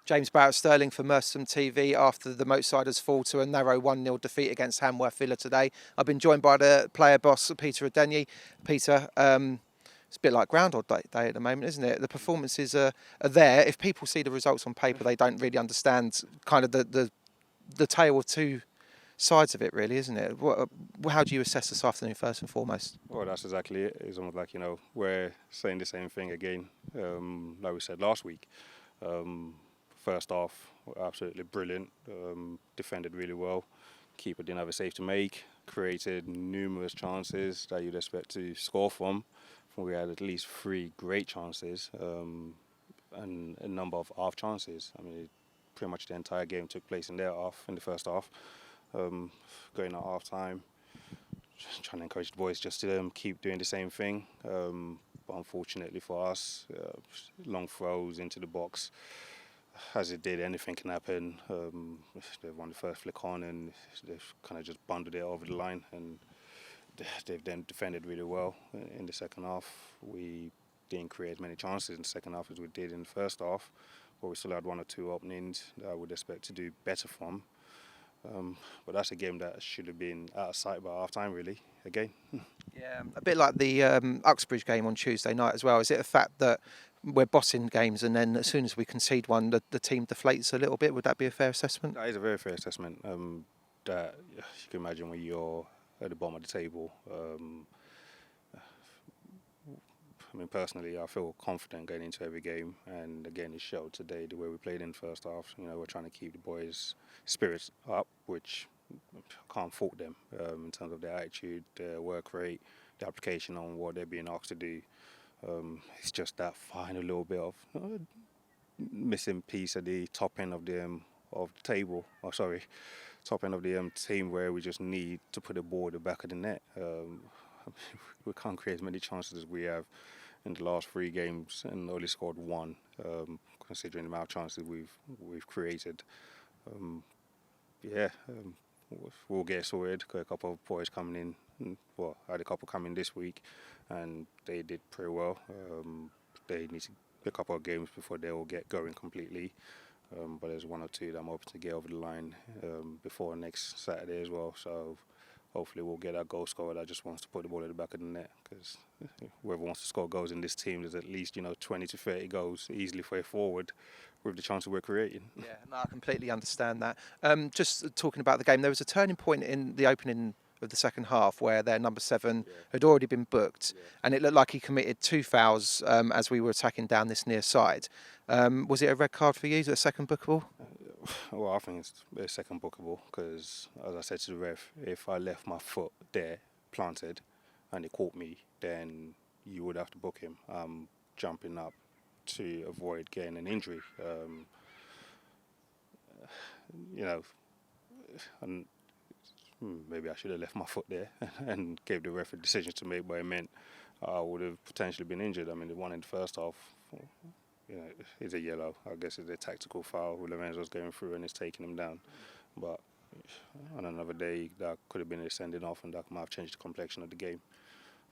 James Barrett-Sterling for Merstham TV after the Moatsiders fall to a narrow 1-0 defeat against Hanworth Villa today. I've been joined by the player boss, Peter Adeniyi. Peter, it's a bit like Groundhog Day at the moment, isn't it? The performances are there. If people see the results on paper, they don't really understand kind of the tale of two sides of it, really, isn't it? How do you assess this afternoon, first and foremost? Well, that's exactly it. It's almost like, we're saying the same thing again, like we said last week. First half, absolutely brilliant. Defended really well. Keeper didn't have a save to make. Created numerous chances that you'd expect to score from. We had at least 3 great chances and a number of half chances. I mean, pretty much the entire game took place in the first half. Going at half time, trying to encourage the boys just to keep doing the same thing. But unfortunately for us, long throws into the box. As it did, anything can happen. They've won the first flick on and they've kind of just bundled it over the line, and they've then defended really well in the second half. We didn't create as many chances in the second half as we did in the first half, but we still had 1 or 2 openings that I would expect to do better from. But that's a game that should have been out of sight by half time, really, again. Yeah, a bit like the Uxbridge game on Tuesday night as well. Is it a fact that we're bossing games and then as soon as we concede one, the team deflates a little bit? Would that be a fair assessment? That is a very fair assessment. That you can imagine when you're at the bottom of the table. I mean, personally, I feel confident going into every game, and again, it showed today the way we played in the first half. We're trying to keep the boys' spirits up, which I can't fault them in terms of their attitude, their work rate, the application on what they're being asked to do. It's just that final little bit of missing piece at the top end of the table. Oh, sorry, top end of the team where we just need to put the ball at the back of the net. We can't create as many chances as we have in the last 3 games and only scored 1, considering the amount of chances we've created. We'll get sorted. Got a couple of boys coming in. Well, I had a couple coming this week, and they did pretty well. They need to a couple of games before they will get going completely. But there's 1 or 2 that I'm hoping to get over the line before next Saturday as well. So hopefully we'll get that goal scorer that just wants to put the ball at the back of the net, because whoever wants to score goals in this team, there's at least 20 to 30 goals easily way forward with the chances we're creating. Yeah, no, I completely understand that. Just talking about the game, there was a turning point in the opening of the second half where their number 7 had already been booked, and it looked like he committed 2 fouls as we were attacking down this near side. Was it a red card for you? Is it a second bookable? Well, I think it's a second bookable because, as I said to the ref, if I left my foot there planted and he caught me, then you would have to book him. I'm jumping up to avoid getting an injury. And maybe I should have left my foot there and gave the ref a decision to make, but it meant I would have potentially been injured. I mean, the one in the first half, is a yellow. I guess it's a tactical foul. Lorenzo's going through and it's taking him down. But on another day, that could have been a sending off, and that might have changed the complexion of the game.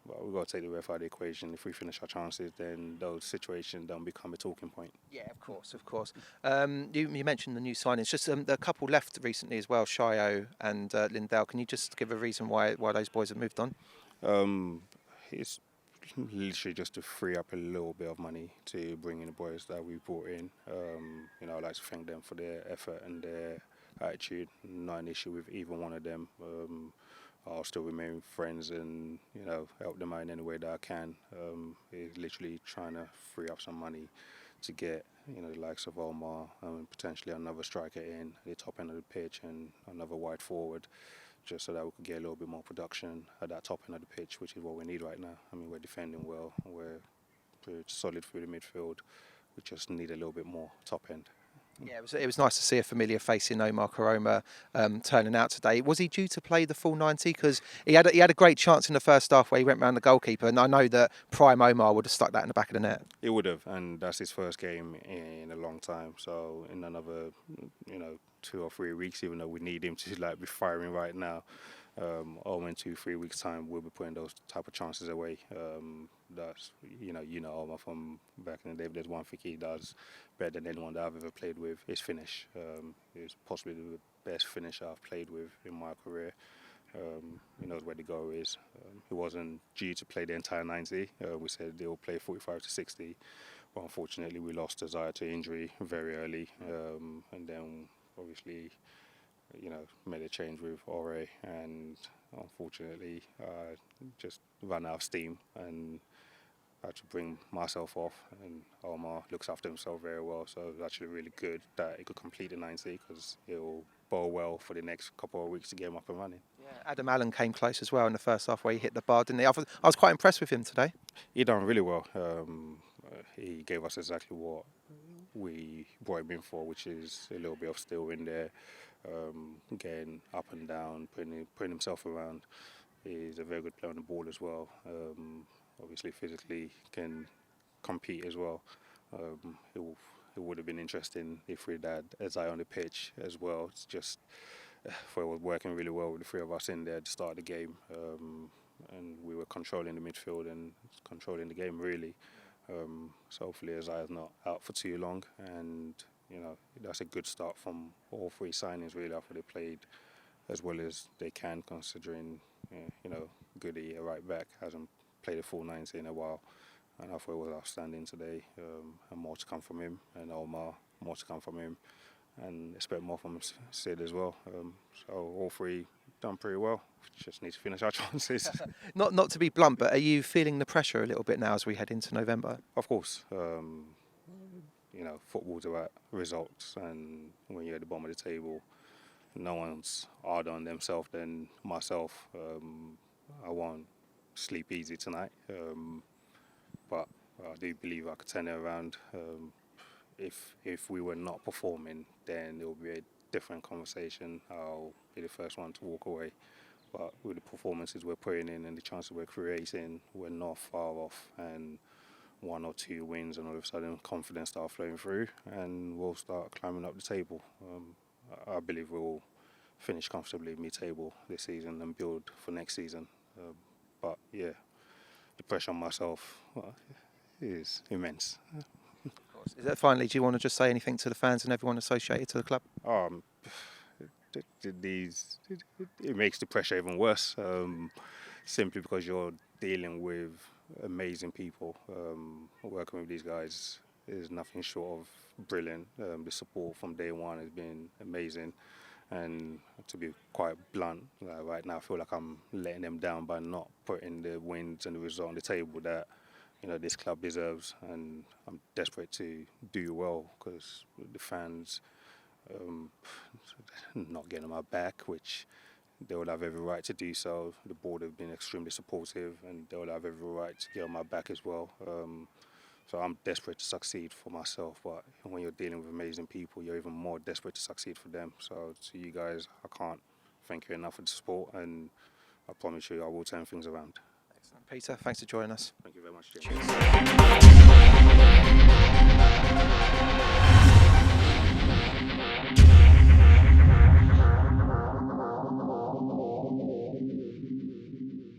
But we've got to take the ref out of the equation. If we finish our chances, then those situations don't become a talking point. Yeah, of course. You mentioned the new signings. Just a couple left recently as well, Shio and Lindell. Can you just give a reason why those boys have moved on? It's literally just to free up a little bit of money to bring in the boys that we brought in. I'd like to thank them for their effort and their attitude. Not an issue with either one of them. I'll still remain friends and help them out in any way that I can. It's literally trying to free up some money to get the likes of Omar and potentially another striker in the top end of the pitch and another wide forward, just so that we could get a little bit more production at that top end of the pitch, which is what we need right now. I mean, we're defending well, we're solid through the midfield. We just need a little bit more top end. Yeah, it was nice to see a familiar face in Omar Karoma turning out today. Was he due to play the full 90? Because he had a great chance in the first half where he went round the goalkeeper, and I know that prime Omar would have stuck that in the back of the net. He would have, and that's his first game in a long time. So in another 2 or 3 weeks, even though we need him to be firing right now, Or in 2-3 weeks' time, we'll be putting those type of chances away. That's Omar from back in the day. If there's one thing he does better than anyone that I've ever played with, is finish. He's possibly the best finisher I've played with in my career. He knows where the goal is. He wasn't due to play the entire 90. We said they'll play 45 to 60, but unfortunately we lost Desire to injury very early, and then obviously made a change with Ore, and unfortunately just ran out of steam and had to bring myself off. And Omar looks after himself very well, so it was actually really good that he could complete the 90 because he'll bowl well for the next couple of weeks to get him up and running. Yeah, Adam Allen came close as well in the first half where he hit the bar, didn't he? I was quite impressed with him today. He done really well. He gave us exactly what we brought him in for, which is a little bit of steel in there, getting up and down, putting himself around. He's a very good player on the ball as well. Obviously, physically can compete as well. It would have been interesting if we'd had Adeniyi on the pitch as well. It's just it was working really well with the three of us in there at the start of the game, and we were controlling the midfield and controlling the game really. So hopefully Adeniyi's not out for too long, and that's a good start from all three signings really after they played as well as they can, considering Goody, a right back, hasn't played a full 90 in a while, and I thought it was outstanding today, and more to come from him, and Omar, more to come from him, and expect more from Sid as well. So all three done pretty well. Just need to finish our chances. Not to be blunt, but are you feeling the pressure a little bit now as we head into November? Of course. Football's about results, and when you're at the bottom of the table, no one's harder on themselves than myself. I won't sleep easy tonight, but I do believe I could turn it around. If we were not performing, then it will be a different conversation. I'll be the first one to walk away. But with the performances we're putting in and the chances we're creating, we're not far off. And 1 or 2 wins, and all of a sudden confidence starts flowing through, and we'll start climbing up the table. I believe we'll finish comfortably mid-table this season and build for next season. But yeah, the pressure on myself is immense. Is that finally, do you want to just say anything to the fans and everyone associated to the club? It makes the pressure even worse, simply because you're dealing with amazing people. Working with these guys is nothing short of brilliant. The support from day one has been amazing, and to be quite blunt, right now I feel like I'm letting them down by not putting the wins and the result on the table that this club deserves, and I'm desperate to do well because the fans not getting my back, which they will have every right to do so. The board have been extremely supportive, and they will have every right to get on my back as well. So I'm desperate to succeed for myself, but when you're dealing with amazing people, you're even more desperate to succeed for them. So to you guys, I can't thank you enough for the support, and I promise you I will turn things around. Excellent. Peter, thanks for joining us. Thank you very much, James. Cheers.